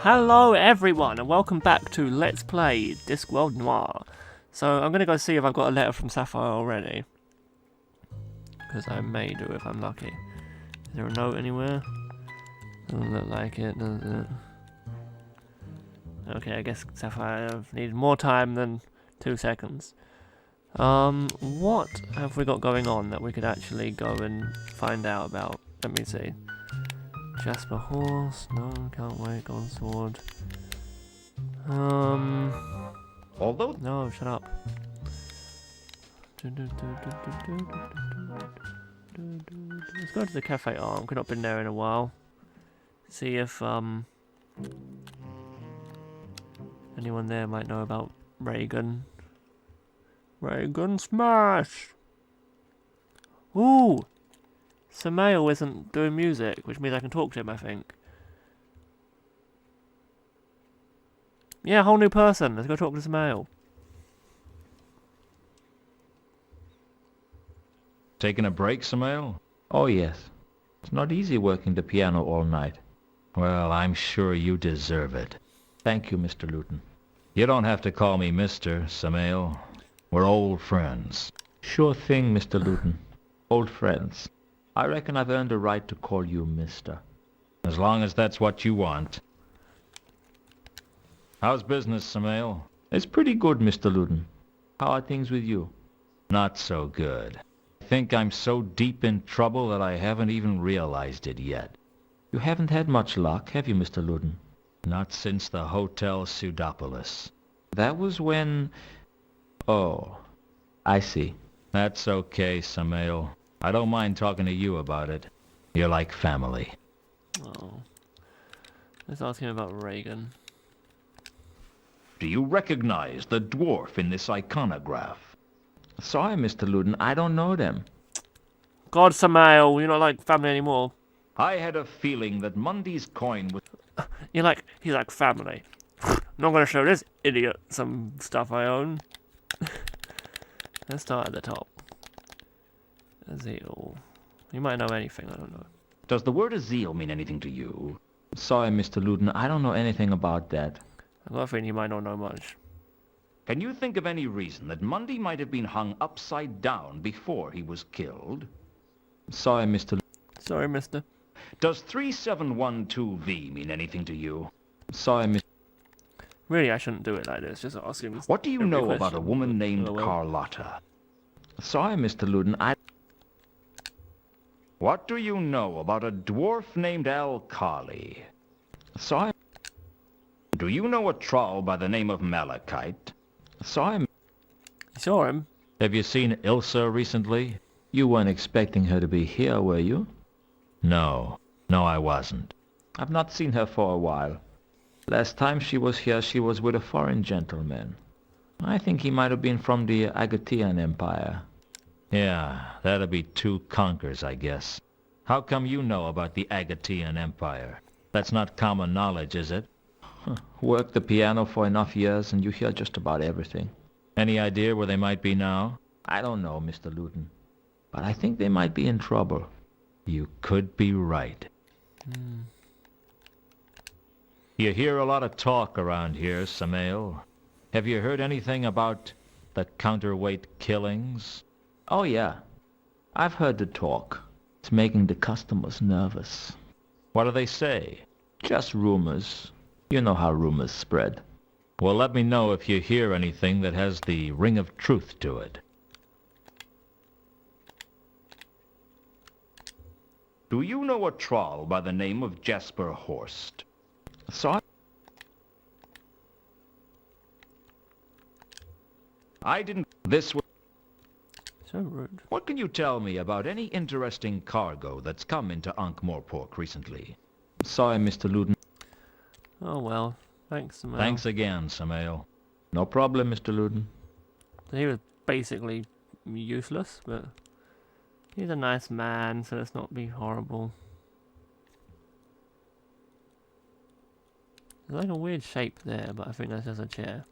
Hello everyone and welcome back to Let's Play Discworld Noir. So I'm going to go see if I've got a letter from Sapphire already. Because I may do if I'm lucky. Is there a note anywhere? Doesn't look like it, does it? Okay, I guess Sapphire needed more time than 2 seconds. What have we got going on that we could actually go and find out about? Let me see. Jasper Horse, no, can't wait, Golden Sword. Although No, shut up. Let's go to the Cafe Arm, we've not been there in a while. See if, anyone there might know about Regin. Regin Smash! Ooh! Samael isn't doing music, which means I can talk to him, I think. Yeah, whole new person. Let's go talk to Samael. taking a break, Samael? Oh yes. It's not easy working the piano all night. Well, I'm sure you deserve it. Thank you, Mr. Luton. You don't have to call me Mr. Samael. We're old friends. Sure thing, Mr. Luton. Old friends. I reckon I've earned the right to call you Mister. As long as that's what you want. How's business, Samael? It's pretty good, Mr. Luton. How are things with you? Not so good. I think I'm so deep in trouble that I haven't even realized it yet. You haven't had much luck, have you, Mr. Luton? Not since the Hotel Pseudopolis. That was when... Oh, I see. That's okay, Samael. I don't mind talking to you about it. You're like family. Oh. Let's ask him about Regin. Do you recognize the dwarf in this iconograph? Sorry, Mr. Luton, I don't know them. God, Samael, you're not like family anymore. I had a feeling that Mundy's coin was... He's like family. Not gonna show this idiot some stuff I own. Let's start at the top. Azil. You might know anything, I don't know. Does the word Azil mean anything to you? Sorry, Mr. Luton, I don't know anything about that. I've got a feeling you might not know much. Can you think of any reason that Mundy might have been hung upside down before he was killed? Sorry, Mr. Luton. Sorry, mister. Does 3712V mean anything to you? Sorry, Mr. Really, I shouldn't do it like this, just ask him. What do you every know question. about a woman named Oh, well. Carlotta? Sorry, Mr. Luton, What do you know about a dwarf named Alkali? Sorry. Do you know a troll by the name of Malachite? Sorry. You saw him? Have you seen Ilsa recently? You weren't expecting her to be here, were you? No. No, I wasn't. I've not seen her for a while. Last time she was here, she was with a foreign gentleman. I think he might have been from the Agatean Empire. Yeah, that'd be 2 conquers, I guess. How come you know about the Agatean Empire? That's not common knowledge, is it? Work the piano for enough years and you hear just about everything. Any idea where they might be now? I don't know, Mr. Luton. But I think they might be in trouble. You could be right. You hear a lot of talk around here, Samael. Have you heard anything about the counterweight killings? Oh, yeah. I've heard the talk. It's making the customers nervous. What do they say? Just rumors. You know how rumors spread. Well, let me know if you hear anything that has the ring of truth to it. Do you know a troll by the name of Jasper Horst? Sorry? I didn't... This was... So rude. What can you tell me about any interesting cargo that's come into Ankh-Morpork recently? Sorry, Mr. Luton. Oh well. Thanks, Samael. Thanks again, Samael. No problem, Mr. Luton. He was basically useless, but he's a nice man, so let's not be horrible. There's like a weird shape there, but I think that's just a chair.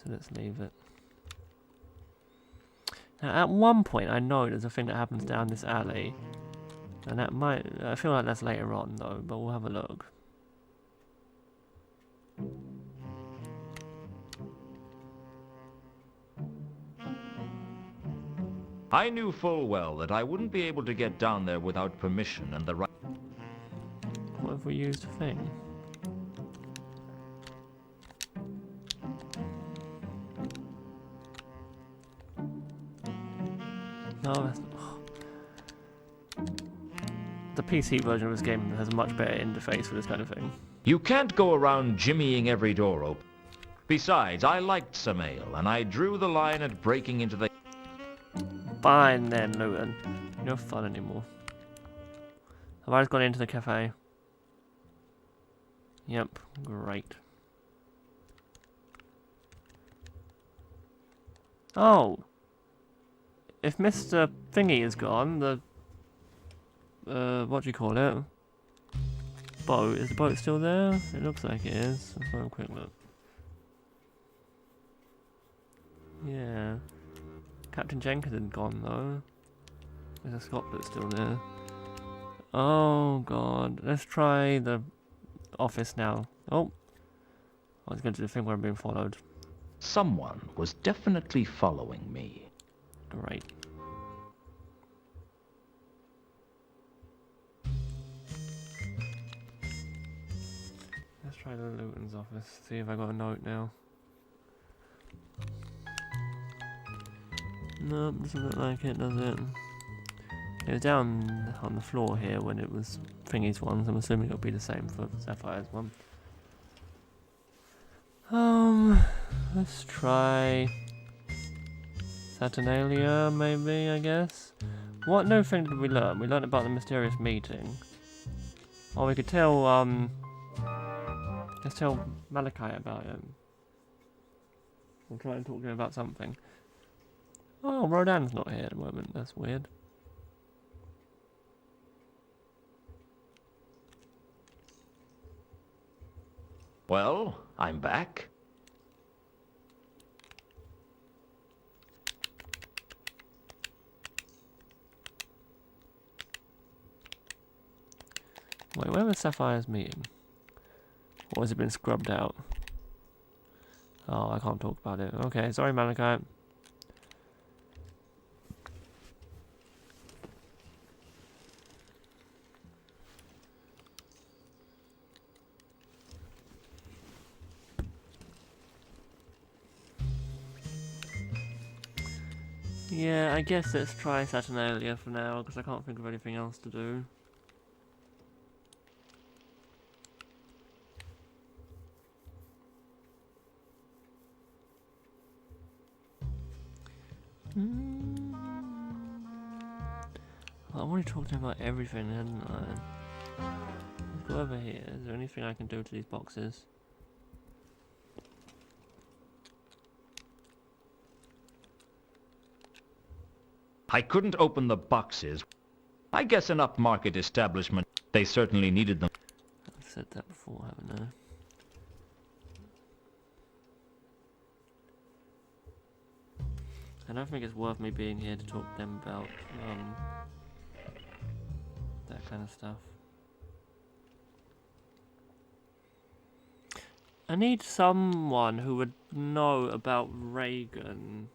So let's leave it. Now, at one point, I know there's a thing that happens down this alley. And that might... I feel like that's later on, though, but we'll have a look. I knew full well that I wouldn't be able to get down there without permission and the right... What if we used a thing? No, that's... The PC version of this game has a much better interface for this kind of thing. You can't go around jimmying every door open. Besides, I liked some ale, and I drew the line at breaking into the... Fine then, Newton. No fun anymore. Have I just gone into the cafe? Yep, great. Oh! If Mr. Thingy is gone, the... what do you call it? Boat. Is the boat still there? It looks like it is. Let's have a quick look. Yeah. Captain Jenkins is gone though. There's a Scott that's still there. Oh god. Let's try the office now. Oh. I was going to do the thing where I'm being followed. Someone was definitely following me. Great. Let's try the Luton's office. See if I got a note now. Nope, doesn't look like it, does it? It was down on the floor here when it was Thingy's one, so I'm assuming it'll be the same for Sapphire's one. Let's try Saturnalia, maybe, I guess. What new thing did we learn? We learned about the mysterious meeting. Or we could tell, let's tell Malachi about it. We'll try and talk to him about something. Oh, Rodan's not here at the moment. That's weird. Well, I'm back. Wait, where was Sapphire's meeting? Or has it been scrubbed out? Oh, I can't talk about it. Okay, sorry Malachi. Yeah, I guess let's try Saturnalia for now, because I can't think of anything else to do. Well, I've already talked to him about everything, hadn't I? Let's go over here. Is there anything I can do to these boxes? I couldn't open the boxes. I guess an upmarket establishment, they certainly needed them. I've said that before, haven't I? I don't think it's worth me being here to talk to them about that kind of stuff. I need someone who would know about Regin.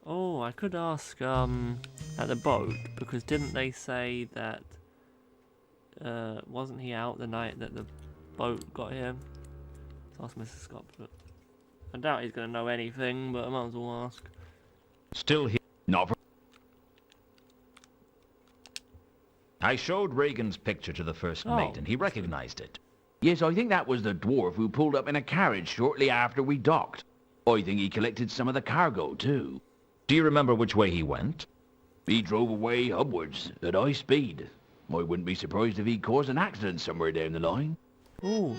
Oh, I could ask at the boat, because didn't they say that wasn't he out the night that the boat got here? Let's ask Mr. Scott, but I doubt he's going to know anything, but I might as well ask. Still here. Not for... I showed Reagan's picture to the first mate, and he recognized it. Yes, I think that was the dwarf who pulled up in a carriage shortly after we docked. I think he collected some of the cargo, too. Do you remember which way he went? He drove away upwards at high speed. I wouldn't be surprised if he caused an accident somewhere down the line. Ooh.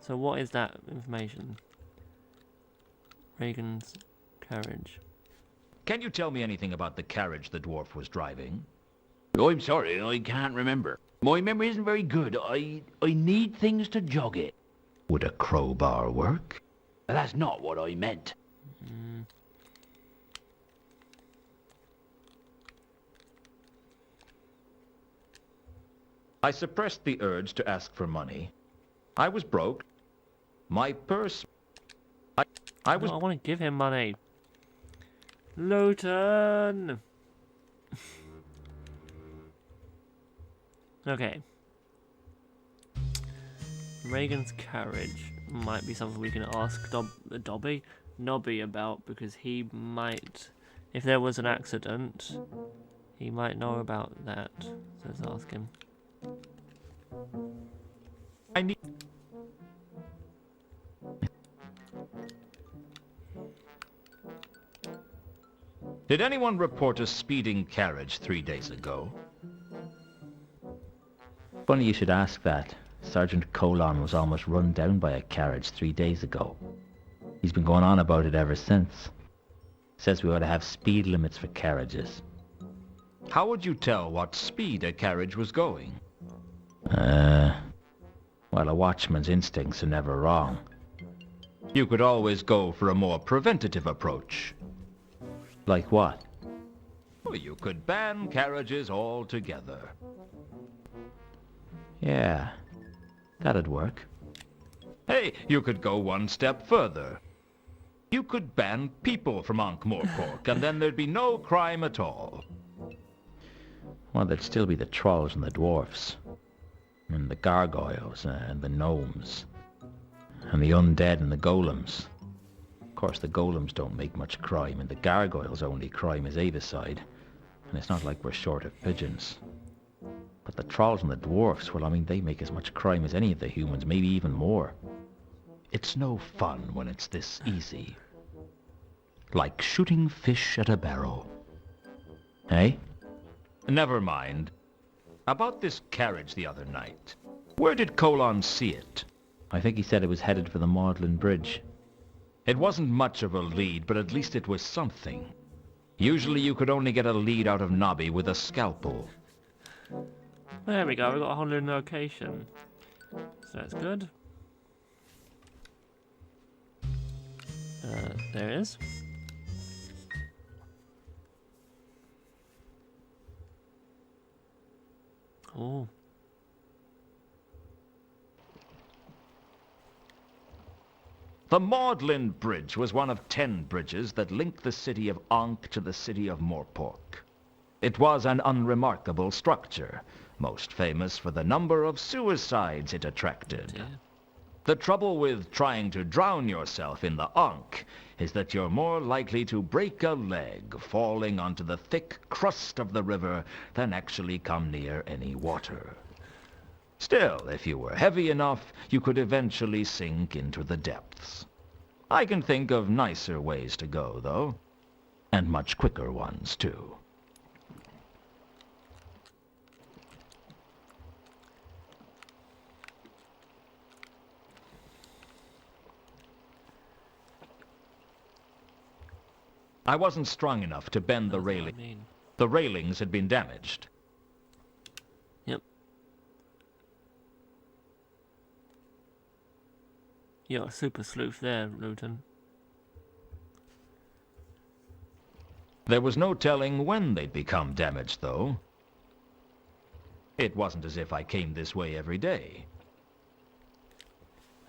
So what is that information? Reagan's carriage. Can you tell me anything about the carriage the dwarf was driving? I'm sorry, I can't remember. My memory isn't very good. I need things to jog it. Would a crowbar work? That's not what I meant. I suppressed the urge to ask for money. I was broke. My purse... I No, I want to give him money. Luton! Okay. Regin's carriage might be something we can ask Nobby about, because he might, if there was an accident, he might know about that. So let's ask him. I need... Did anyone report a speeding carriage 3 days ago? Funny you should ask that. Sergeant Colon was almost run down by a carriage 3 days ago. He's been going on about it ever since. Says we ought to have speed limits for carriages. How would you tell what speed a carriage was going? Well, a watchman's instincts are never wrong. You could always go for a more preventative approach. Like what? Well, you could ban carriages altogether. Yeah, that'd work. Hey, you could go one step further. You could ban people from Ankh-Morpork, and then there'd be no crime at all. Well, there'd still be the trolls and the dwarfs. And the gargoyles and the gnomes. And the undead and the golems. Of course, the golems don't make much crime, and the gargoyles' only crime is avicide. And it's not like we're short of pigeons. But the trolls and the dwarfs, well, I mean, they make as much crime as any of the humans, maybe even more. It's no fun when it's this easy. Like shooting fish at a barrel. Hey? Never mind. About this carriage the other night. Where did Colon see it? I think he said it was headed for the Magdalen Bridge. It wasn't much of a lead, but at least it was something. Usually you could only get a lead out of Nobby with a scalpel. There we go, we got a 100 location. So that's good. There it is. Oh. The Magdalen Bridge was one of 10 bridges that linked the city of Ankh to the city of Morpork. It was an unremarkable structure, most famous for the number of suicides it attracted. Dear. The trouble with trying to drown yourself in the Ankh is that you're more likely to break a leg falling onto the thick crust of the river than actually come near any water. Still, if you were heavy enough, you could eventually sink into the depths. I can think of nicer ways to go, though. And much quicker ones, too. I wasn't strong enough to bend the What does that railing. mean? The railings had been damaged. Yep. You're a super sleuth there, Luton. There was no telling when they'd become damaged, though. It wasn't as if I came this way every day.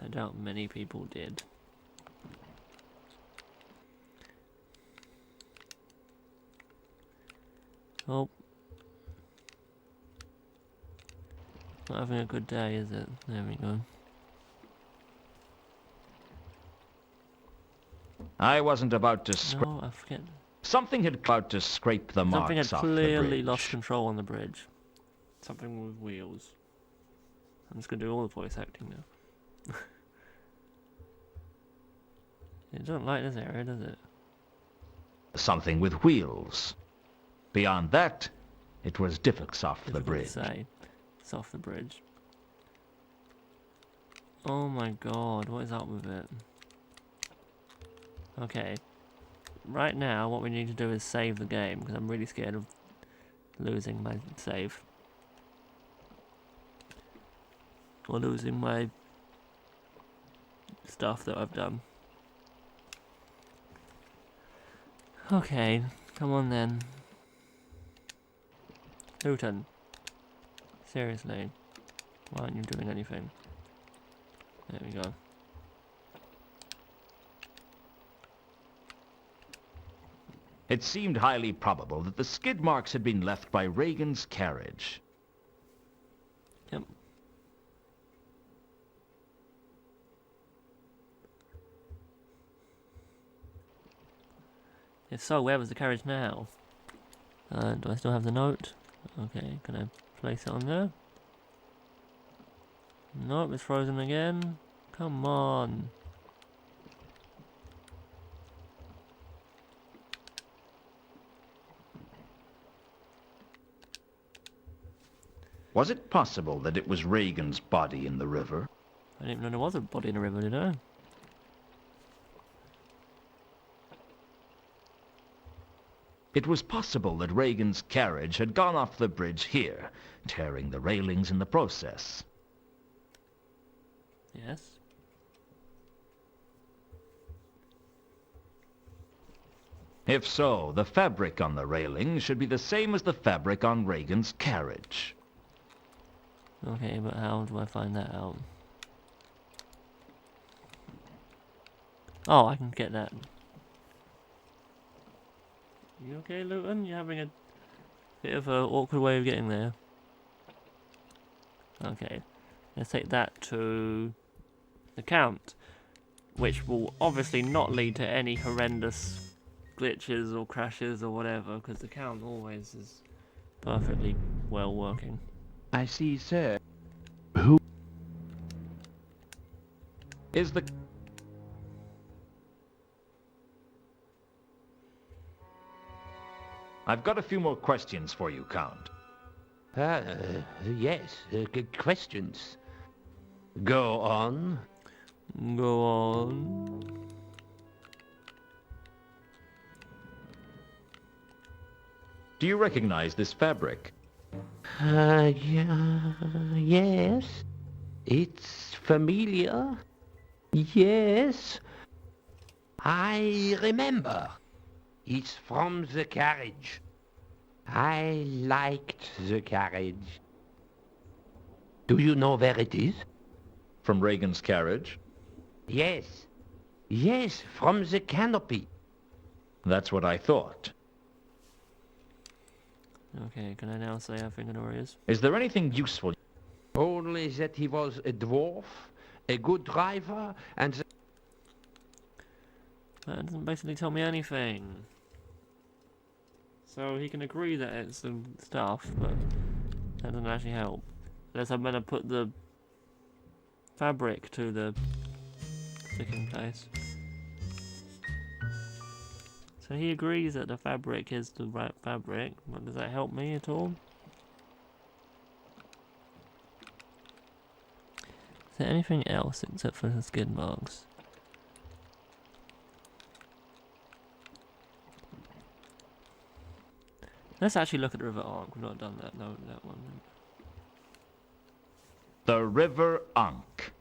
I doubt many people did. Oh. Not having a good day, is it? There we go. I wasn't about to scrape... No, I forget. Something had about to scrape the Something marks had off the clearly bridge. lost control on the bridge. Something with wheels. I'm just gonna do all the voice acting now. It doesn't like this area, does it? Something with wheels. Beyond that, it was difficult off the Difficult bridge. to say. It's off the bridge. Oh my god, what is up with it? Okay. Right now, what we need to do is save the game, because I'm really scared of losing my save. Or losing my stuff that I've done. Okay, come on then. Luton. Seriously. Why aren't you doing anything? There we go. It seemed highly probable that the skid marks had been left by Regin's carriage. Yep. If so, where was the carriage now? Do I still have the note? Okay, can I place it on there? Nope, it's frozen again. Come on. Was it possible that it was Regin's body in the river? I didn't even know there was a body in the river, did I? It was possible that Regin's carriage had gone off the bridge here, tearing the railings in the process. Yes. If so, the fabric on the railing should be the same as the fabric on Regin's carriage. Okay, but how do I find that out? Oh, I can get that. You okay, Luton? You're having a bit of an awkward way of getting there. Okay, let's take that to the count, which will obviously not lead to any horrendous glitches or crashes or whatever, because the count always is perfectly well working. I see, sir. Is the... I've got a few more questions for you, Count. Yes, questions. Go on. Go on. Do you recognize this fabric? Yes. It's familiar. Yes. I remember. It's from the carriage. I liked the carriage. Do you know where it is? From Regin's carriage? Yes. Yes, from the canopy. That's what I thought. Okay, can I now say I think I know where it is? Is there anything useful? Only that he was a dwarf, a good driver, and That doesn't basically tell me anything. So he can agree that it's some stuff, but that doesn't actually help. Unless I'm gonna put the fabric to the sticking place. So he agrees that the fabric is the right fabric, but does that help me at all? Is there anything else except for the skid marks? Let's actually look at the river Ark. We've not done that. No, that one. The River Ankh.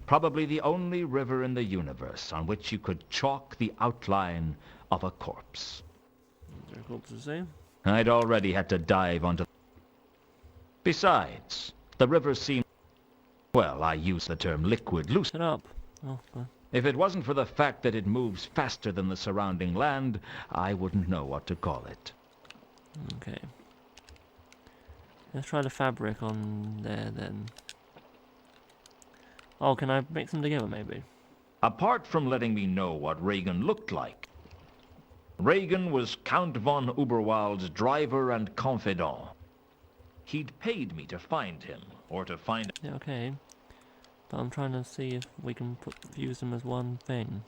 Probably the only river in the universe on which you could chalk the outline of a corpse. Is there a corpse to see? I'd already had to dive onto... Besides, the river seemed... Well, I use the term liquid loose. Shut up. Oh, If it wasn't for the fact that it moves faster than the surrounding land, I wouldn't know what to call it. okay. Let's try the fabric on there then. Oh, can I mix them together maybe? Apart from letting me know what Regin looked like, Regin was Count von Uberwald's driver and confidant. He'd paid me to find him, or to find... Yeah, okay. But I'm trying to see if we can fuse them as one thing.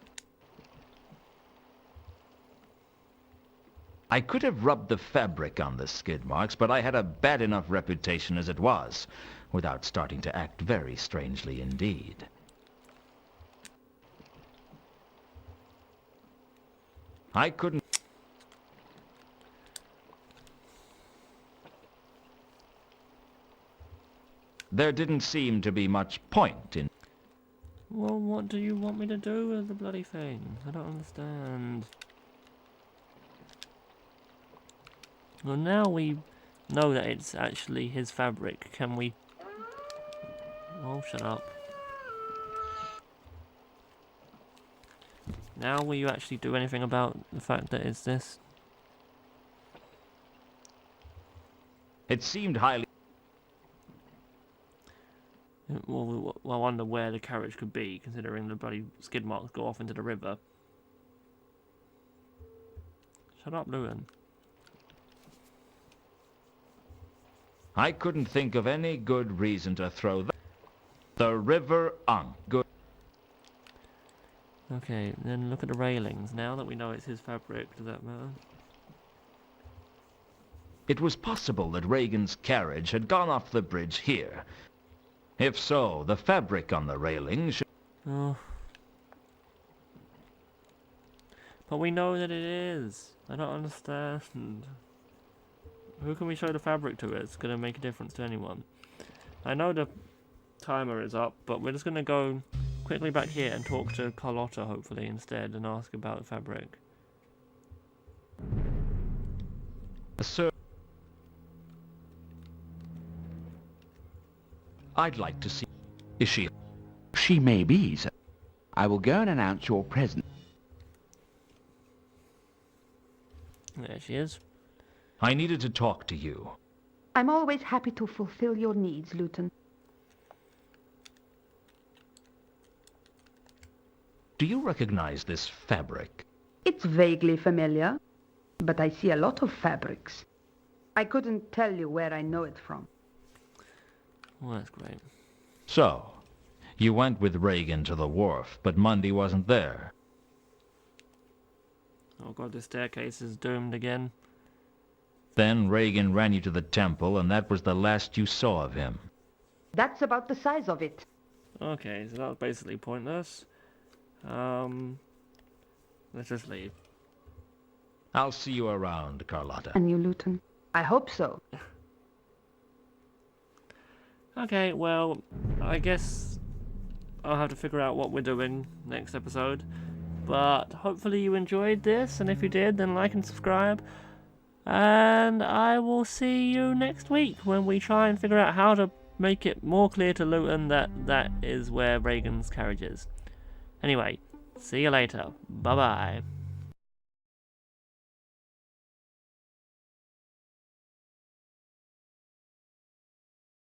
I could have rubbed the fabric on the skid marks, but I had a bad enough reputation as it was, without starting to act very strangely indeed. I couldn't... There didn't seem to be much point in... Well, what do you want me to do with the bloody thing? I don't understand. Well, now we know that it's actually his fabric. Can we... Oh, shut up. Now will you actually do anything about the fact that it's this? It seemed highly... Well, I wonder where the carriage could be, considering the bloody skid marks go off into the river. Shut up, Luton. I couldn't think of any good reason to throw the river Unk. Good. Okay, then look at the railings. Now that we know it's his fabric, does that matter? It was possible that Regin's carriage had gone off the bridge here. If so, the fabric on the railing should... Oh. But we know that it is. I don't understand. Who can we show the fabric to? It's going to make a difference to anyone. I know the timer is up, but we're just going to go quickly back here and talk to Carlotta, hopefully, instead, and ask about the fabric. Sir, I'd like to see... Is she... She may be, sir. I will go and announce your presence. There she is. I needed to talk to you. I'm always happy to fulfill your needs, Luton. Do you recognize this fabric? It's vaguely familiar, but I see a lot of fabrics. I couldn't tell you where I know it from. Well, that's great. So, you went with Regin to the wharf, but Monday wasn't there. Oh god, the staircase is doomed again. Then Regin ran you to the temple, and that was the last you saw of him. That's about the size of it. Okay, so that was basically pointless. Let's just leave. I'll see you around, Carlotta. And you, Luton? I hope so. Okay, well, I guess I'll have to figure out what we're doing next episode. But hopefully you enjoyed this, and if you did, then like and subscribe. And I will see you next week when we try and figure out how to make it more clear to Luton that that is where Regin's carriage is. Anyway, see you later. Bye-bye.